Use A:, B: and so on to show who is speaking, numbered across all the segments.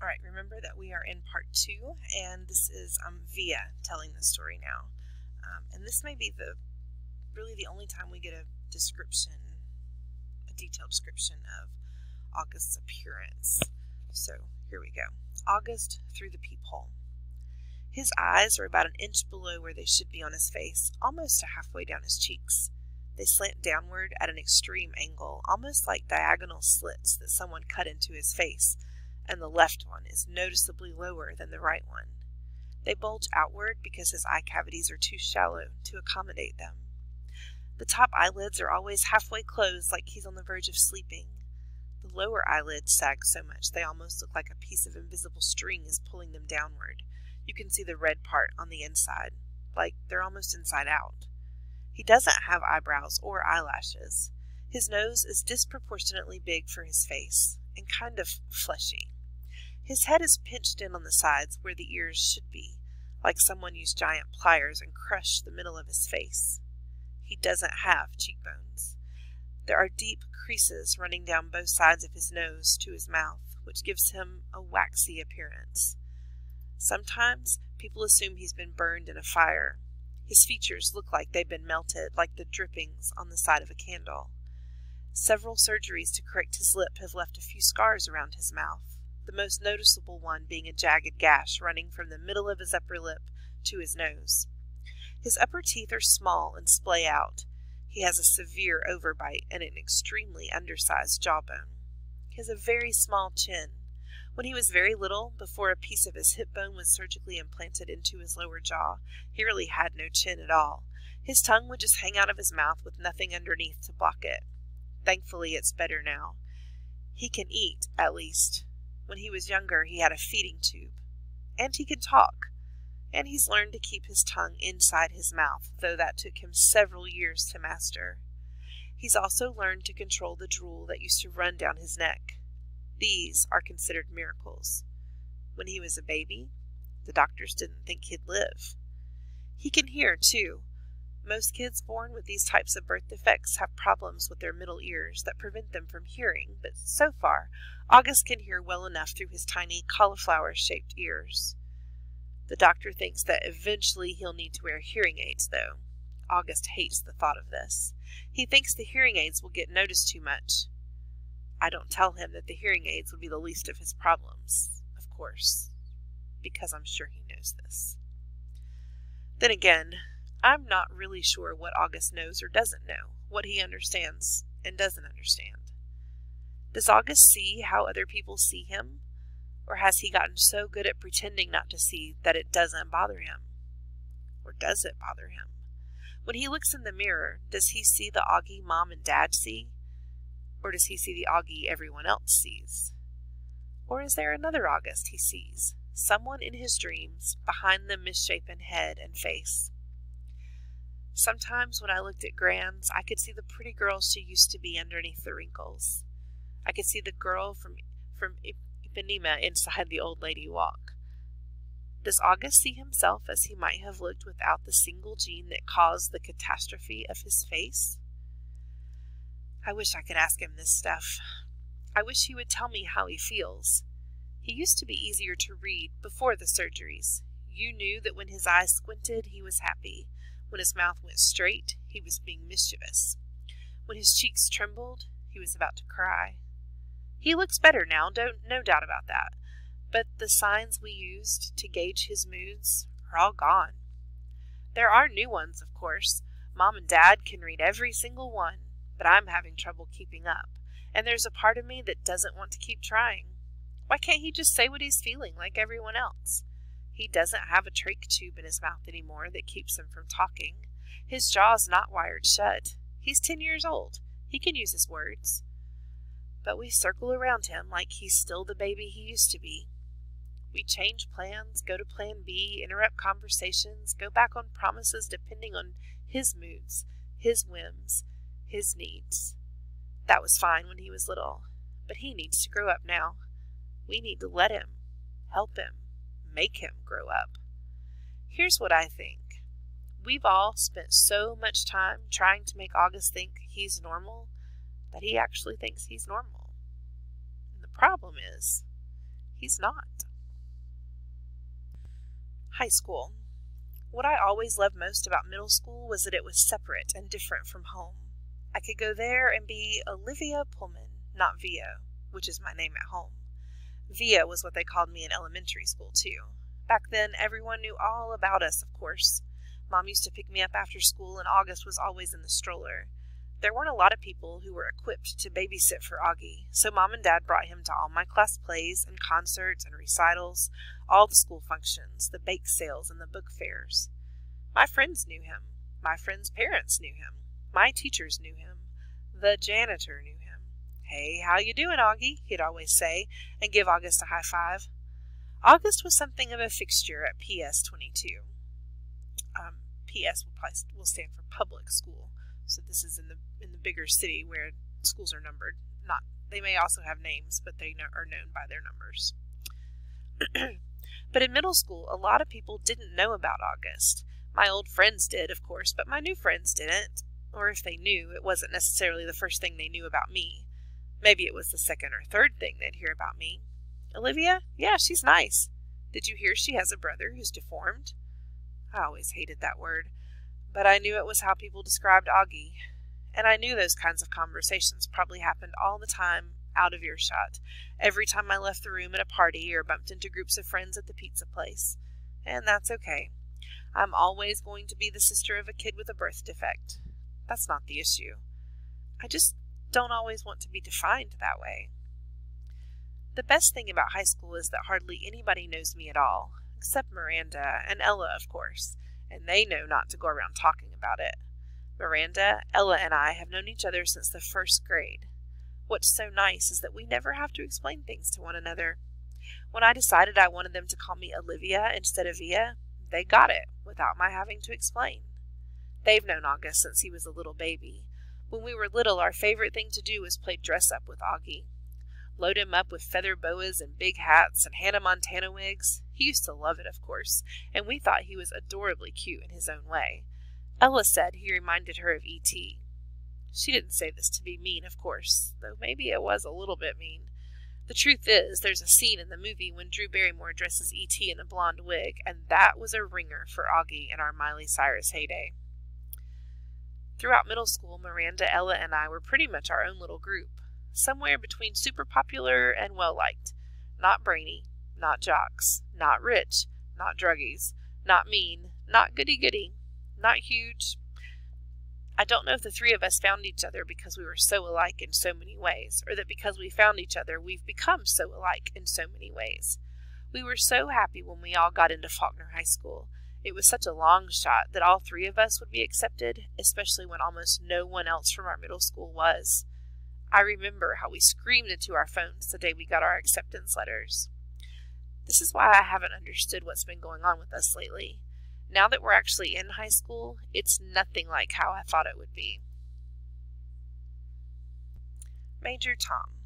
A: All right, remember that we are in part 2, and this is Via telling the story now. And this may be really the only time we get a detailed description of August's appearance. So here we go. August through the peephole. His eyes are about an inch below where they should be on his face, almost to halfway down his cheeks. They slant downward at an extreme angle, almost like diagonal slits that someone cut into his face, and the left one is noticeably lower than the right one. They bulge outward because his eye cavities are too shallow to accommodate them. The top eyelids are always halfway closed, like he's on the verge of sleeping. The lower eyelids sag so much they almost look like a piece of invisible string is pulling them downward. You can see the red part on the inside, like they're almost inside out. He doesn't have eyebrows or eyelashes. His nose is disproportionately big for his face, and kind of fleshy. His head is pinched in on the sides where the ears should be, like someone used giant pliers and crushed the middle of his face. He doesn't have cheekbones. There are deep creases running down both sides of his nose to his mouth, which gives him a waxy appearance. Sometimes people assume he's been burned in a fire. His features look like they've been melted, like the drippings on the side of a candle. Several surgeries to correct his lip have left a few scars around his mouth, the most noticeable one being a jagged gash running from the middle of his upper lip to his nose. His upper teeth are small and splay out. He has a severe overbite and an extremely undersized jawbone. He has a very small chin. When he was very little, before a piece of his hip bone was surgically implanted into his lower jaw, he really had no chin at all. His tongue would just hang out of his mouth with nothing underneath to block it. Thankfully, it's better now. He can eat, at least. When he was younger, he had a feeding tube. And he can talk. And he's learned to keep his tongue inside his mouth, though that took him several years to master. He's also learned to control the drool that used to run down his neck. These are considered miracles. When he was a baby, the doctors didn't think he'd live. He can hear, too. Most kids born with these types of birth defects have problems with their middle ears that prevent them from hearing, but so far, August can hear well enough through his tiny cauliflower-shaped ears. The doctor thinks that eventually he'll need to wear hearing aids, though. August hates the thought of this. He thinks the hearing aids will get noticed too much. I don't tell him that the hearing aids would be the least of his problems, of course, because I'm sure he knows this. Then again, I'm not really sure what August knows or doesn't know, what he understands and doesn't understand. Does August see how other people see him? Or has he gotten so good at pretending not to see that it doesn't bother him? Or does it bother him? When he looks in the mirror, does he see the Augie Mom and Dad see? Or does he see the Augie everyone else sees? Or is there another August he sees, someone in his dreams behind the misshapen head and face? Sometimes when I looked at Gran's, I could see the pretty girl she used to be underneath the wrinkles. I could see the girl from Ipanema inside the old lady walk. Does August see himself as he might have looked without the single gene that caused the catastrophe of his face? I wish I could ask him this stuff. I wish he would tell me how he feels. He used to be easier to read before the surgeries. You knew that when his eyes squinted, he was happy. When his mouth went straight, he was being mischievous. When his cheeks trembled, he was about to cry. He looks better now, no doubt about that. But the signs we used to gauge his moods are all gone. There are new ones, of course. Mom and Dad can read every single one, but I'm having trouble keeping up. And there's a part of me that doesn't want to keep trying. Why can't he just say what he's feeling like everyone else? He doesn't have a trach tube in his mouth anymore that keeps him from talking. His jaw's not wired shut. He's 10 years old. He can use his words. But we circle around him like he's still the baby he used to be. We change plans, go to plan B, interrupt conversations, go back on promises depending on his moods, his whims, his needs. That was fine when he was little, but he needs to grow up now. We need to let him, help him, make him grow up. Here's what I think. We've all spent so much time trying to make August think he's normal that he actually thinks he's normal. And the problem is, he's not. High school. What I always loved most about middle school was that it was separate and different from home. I could go there and be Olivia Pullman, not Via, which is my name at home. Via was what they called me in elementary school, too. Back then, everyone knew all about us, of course. Mom used to pick me up after school, and August was always in the stroller. There weren't a lot of people who were equipped to babysit for Augie, so Mom and Dad brought him to all my class plays and concerts and recitals, all the school functions, the bake sales, and the book fairs. My friends knew him. My friends' parents knew him. My teachers knew him. The janitor knew him. "Hey, how you doing, Augie?" he'd always say, and give August a high five. August was something of a fixture at PS 22. PS will stand for public school, so this is in the bigger city where schools are numbered. They may also have names, but they are known by their numbers. But in middle school, a lot of people didn't know about August. My old friends did, of course, but my new friends didn't. Or if they knew, it wasn't necessarily the first thing they knew about me. Maybe it was the second or third thing they'd hear about me. "Olivia? Yeah, she's nice. Did you hear she has a brother who's deformed?" I always hated that word, but I knew it was how people described Augie. And I knew those kinds of conversations probably happened all the time out of earshot, every time I left the room at a party or bumped into groups of friends at the pizza place. And that's okay. I'm always going to be the sister of a kid with a birth defect. That's not the issue. I just don't always want to be defined that way. The best thing about high school is that hardly anybody knows me at all, except Miranda and Ella, of course, and they know not to go around talking about it. Miranda, Ella, and I have known each other since the first grade. What's so nice is that we never have to explain things to one another. When I decided I wanted them to call me Olivia instead of Via, they got it without my having to explain. They've known August since he was a little baby. When we were little, our favorite thing to do was play dress-up with Augie. Load him up with feather boas and big hats and Hannah Montana wigs. He used to love it, of course, and we thought he was adorably cute in his own way. Ella said he reminded her of E.T. She didn't say this to be mean, of course, though maybe it was a little bit mean. The truth is, there's a scene in the movie when Drew Barrymore dresses E.T. in a blonde wig, and that was a ringer for Augie in our Miley Cyrus heyday. Throughout middle school, Miranda, Ella, and I were pretty much our own little group, somewhere between super popular and well-liked. Not brainy, not jocks, not rich, not druggies, not mean, not goody-goody, not huge. I don't know if the three of us found each other because we were so alike in so many ways, or that because we found each other we've become so alike in so many ways. We were so happy when we all got into Faulkner High School. It was such a long shot that all three of us would be accepted, especially when almost no one else from our middle school was. I remember how we screamed into our phones the day we got our acceptance letters. This is why I haven't understood what's been going on with us lately. Now that we're actually in high school, it's nothing like how I thought it would be. Major Tom.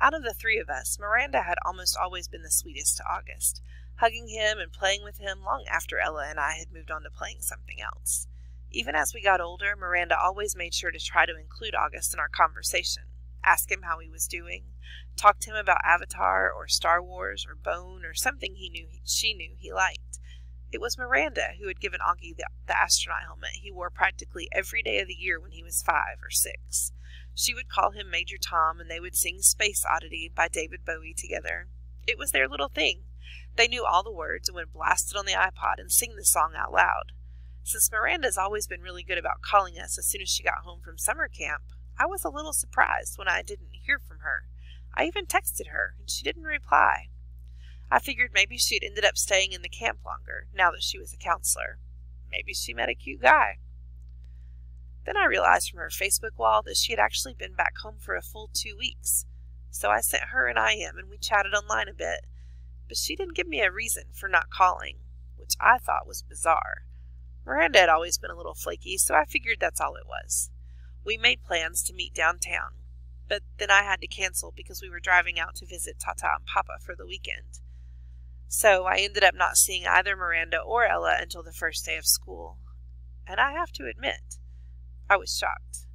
A: Out of the three of us, Miranda had almost always been the sweetest to August, hugging him and playing with him long after Ella and I had moved on to playing something else. Even as we got older, Miranda always made sure to try to include August in our conversation, ask him how he was doing, talk to him about Avatar or Star Wars or Bone or something she knew he liked. It was Miranda who had given Augie the astronaut helmet he wore practically every day of the year when he was 5 or 6. She would call him Major Tom, and they would sing Space Oddity by David Bowie together. It was their little thing. They knew all the words and would blast it on the iPod and sing the song out loud. Since Miranda's always been really good about calling us as soon as she got home from summer camp, I was a little surprised when I didn't hear from her. I even texted her, and she didn't reply. I figured maybe she had ended up staying in the camp longer, now that she was a counselor. Maybe she met a cute guy. Then I realized from her Facebook wall that she had actually been back home for a full 2 weeks. So I sent her an IM and we chatted online a bit, but she didn't give me a reason for not calling, which I thought was bizarre. Miranda had always been a little flaky, so I figured that's all it was. We made plans to meet downtown, but then I had to cancel because we were driving out to visit Tata and Papa for the weekend. So I ended up not seeing either Miranda or Ella until the first day of school. And I have to admit, I was shocked.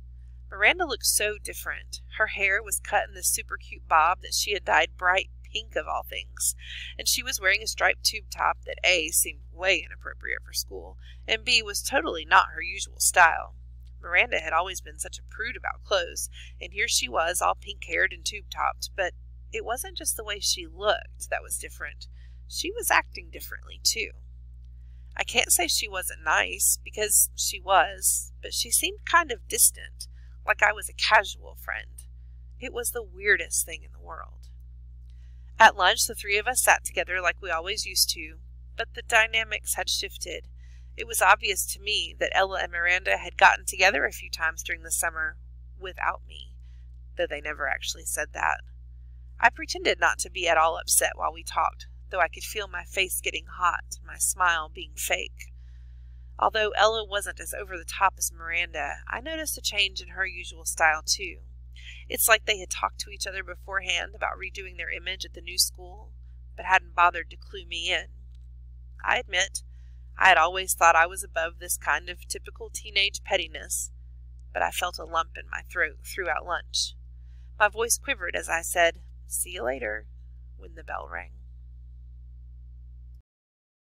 A: Miranda looked so different. Her hair was cut in this super cute bob that she had dyed bright pink of all things, and she was wearing a striped tube top that A, seemed way inappropriate for school, and B, was totally not her usual style. Miranda had always been such a prude about clothes, and here she was, all pink-haired and tube-topped, but it wasn't just the way she looked that was different. She was acting differently, too. I can't say she wasn't nice, because she was, but she seemed kind of distant, like I was a casual friend. It was the weirdest thing in the world. At lunch, the three of us sat together like we always used to, but the dynamics had shifted. It was obvious to me that Ella and Miranda had gotten together a few times during the summer without me, though they never actually said that. I pretended not to be at all upset while we talked, though I could feel my face getting hot, my smile being fake. Although Ella wasn't as over the top as Miranda, I noticed a change in her usual style too. It's like they had talked to each other beforehand about redoing their image at the new school, but hadn't bothered to clue me in. I admit, I had always thought I was above this kind of typical teenage pettiness, but I felt a lump in my throat throughout lunch. My voice quivered as I said, "See you later," when the bell rang.